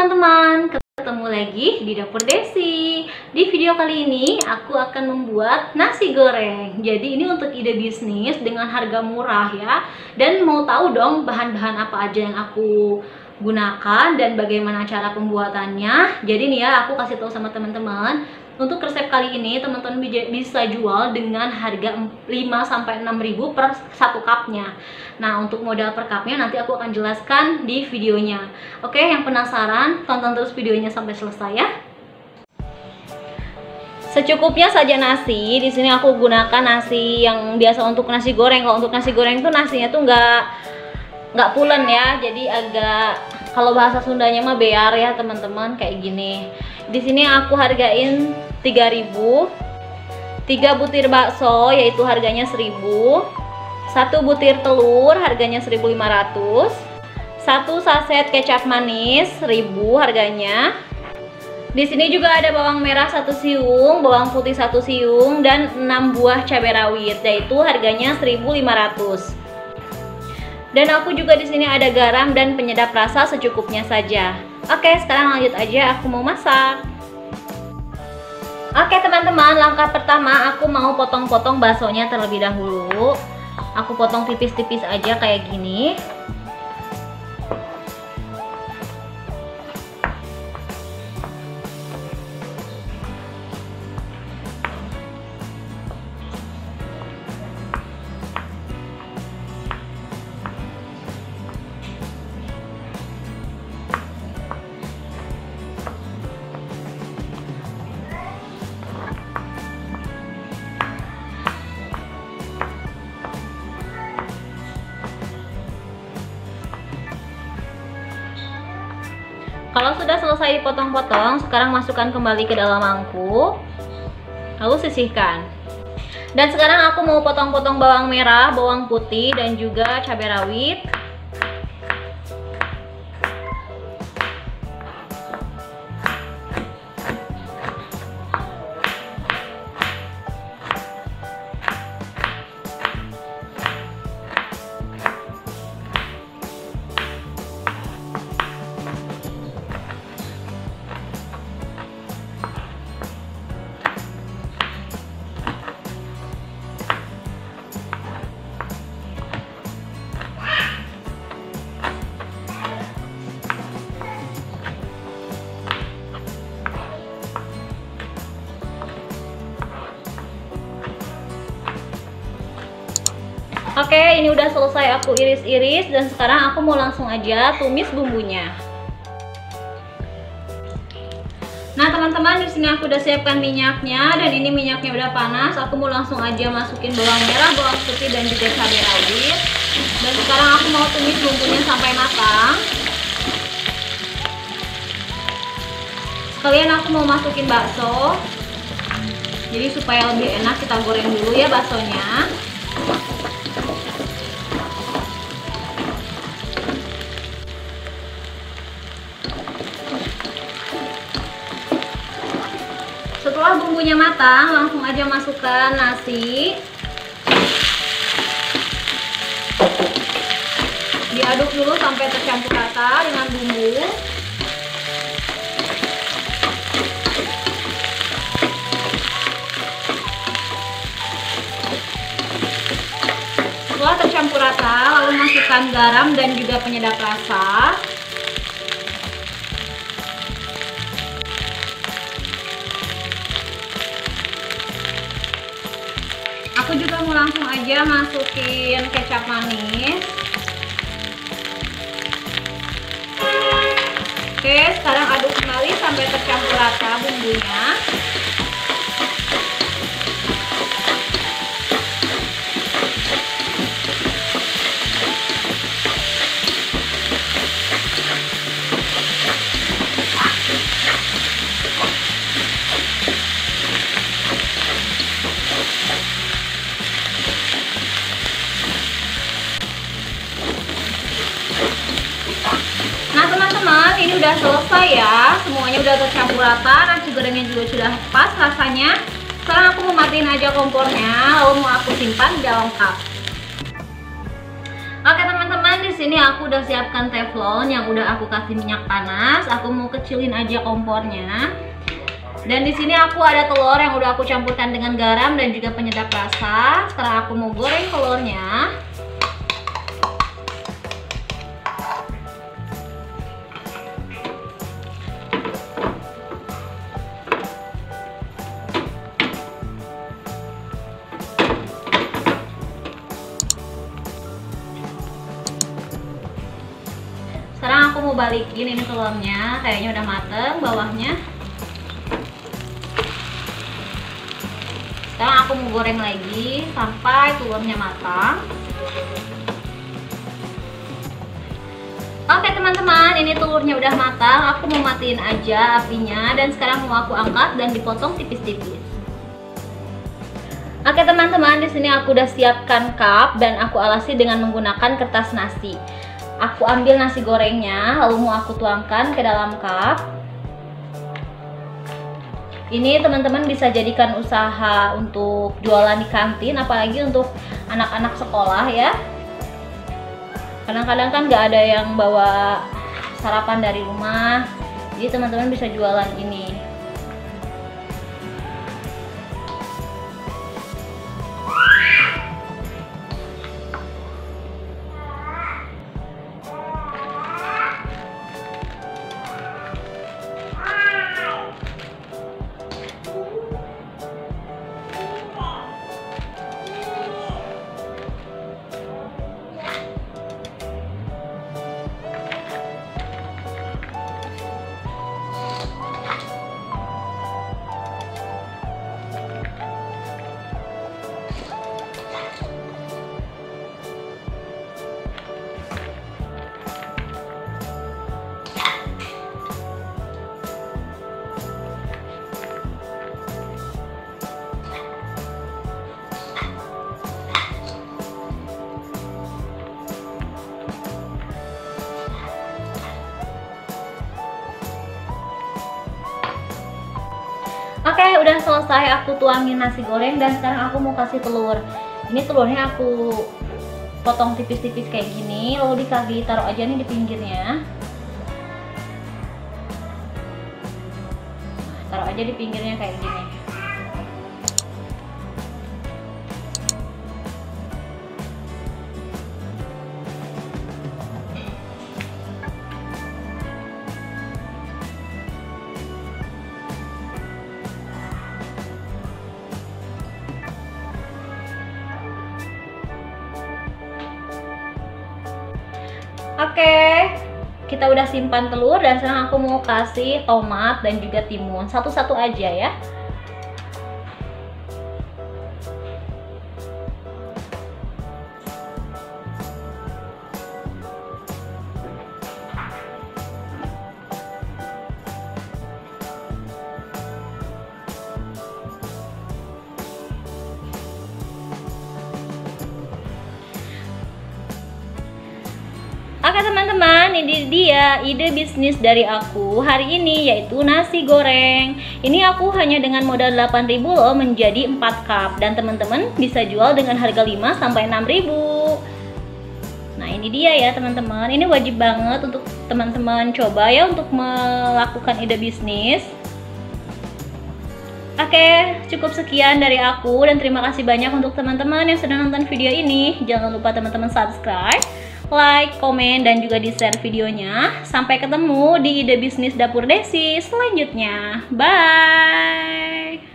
teman-teman, ketemu lagi di Dapur Desi. Di video kali ini aku akan membuat nasi goreng. Jadi ini untuk ide bisnis dengan harga murah ya. Dan mau tahu dong bahan-bahan apa aja yang aku gunakan dan bagaimana cara pembuatannya. Jadi nih ya, aku kasih tahu sama teman-teman, untuk resep kali ini teman-teman bisa jual dengan harga 5-6 ribu per 1 cupnya. Nah, untuk modal per cupnya nanti aku akan jelaskan di videonya. Oke, yang penasaran tonton terus videonya sampai selesai ya. Secukupnya saja nasi. Di sini aku gunakan nasi yang biasa untuk nasi goreng. Kalau untuk nasi goreng tuh nasinya tuh nggak pulen ya, jadi agak, kalau bahasa Sundanya mah bear ya teman-teman, kayak gini. Di sini aku hargain 3.000. 3 butir bakso yaitu harganya 1.000. 1 butir telur harganya 1.500. 1 saset kecap manis 1.000 harganya. Di sini juga ada bawang merah 1 siung, bawang putih 1 siung, dan 6 buah cabai rawit yaitu harganya 1.500. Dan aku juga di sini ada garam dan penyedap rasa secukupnya saja. Oke, sekarang lanjut aja, aku mau masak. Oke teman-teman, langkah pertama aku mau potong-potong baksonya terlebih dahulu. Aku potong tipis-tipis aja kayak gini. Kalau sudah selesai dipotong-potong, sekarang masukkan kembali ke dalam mangkuk, lalu sisihkan. Dan sekarang aku mau potong-potong bawang merah, bawang putih, dan juga cabai rawit. Oke, ini udah selesai aku iris-iris dan sekarang aku mau langsung aja tumis bumbunya. Nah, teman-teman, di sini aku udah siapkan minyaknya dan ini minyaknya udah panas. Aku mau langsung aja masukin bawang merah, bawang putih, dan juga cabai rawit. Dan sekarang aku mau tumis bumbunya sampai matang. Sekalian aku mau masukin bakso. Jadi supaya lebih enak kita goreng dulu ya baksonya. Setelah bumbunya matang, langsung aja masukkan nasi. Diaduk dulu sampai tercampur rata dengan bumbu. Setelah tercampur rata, lalu masukkan garam dan juga penyedap rasa. Aku juga mau langsung aja masukin kecap manis. Oke, sekarang aduk kembali sampai tercampur rata bumbunya. Ini udah selesai ya, semuanya udah tercampur rata, nasi gorengnya juga sudah pas rasanya. Sekarang aku mau matiin aja kompornya, lalu mau aku simpan di dalam cup. Oke teman-teman, di di sini aku udah siapkan teflon yang udah aku kasih minyak panas. Aku mau kecilin aja kompornya. Dan di sini aku ada telur yang udah aku campurkan dengan garam dan juga penyedap rasa. Sekarang aku mau goreng telurnya. Sekarang aku mau balikin ini telurnya, kayaknya udah mateng bawahnya. Sekarang aku mau goreng lagi sampai telurnya matang. Oke teman-teman, ini telurnya udah matang. Aku mau matiin aja apinya dan sekarang mau aku angkat dan dipotong tipis-tipis. Oke teman-teman, di sini aku udah siapkan cup dan aku alasi dengan menggunakan kertas nasi. Aku ambil nasi gorengnya, lalu mau aku tuangkan ke dalam cup. Ini teman-teman bisa jadikan usaha untuk jualan di kantin, apalagi untuk anak-anak sekolah ya. Kadang-kadang kan nggak ada yang bawa sarapan dari rumah, jadi teman-teman bisa jualan ini. Oke, udah selesai aku tuangin nasi goreng dan sekarang aku mau kasih telur. Ini telurnya aku potong tipis-tipis kayak gini, lalu ditaruh aja nih di pinggirnya. Taruh aja di pinggirnya kayak gini. Oke, kita udah simpan telur dan sekarang aku mau kasih tomat dan juga timun. Satu-satu aja ya. Oke teman-teman, ini dia ide bisnis dari aku hari ini, yaitu nasi goreng. Ini aku hanya dengan modal 8.000 loh menjadi 4 cup. Dan teman-teman bisa jual dengan harga 5-6.000. Nah ini dia ya teman-teman, ini wajib banget untuk teman-teman coba ya untuk melakukan ide bisnis. Oke, cukup sekian dari aku dan terima kasih banyak untuk teman-teman yang sudah nonton video ini. Jangan lupa teman-teman subscribe, like, komen, dan juga di-share videonya. Sampai ketemu di ide bisnis Dapur Desi selanjutnya. Bye!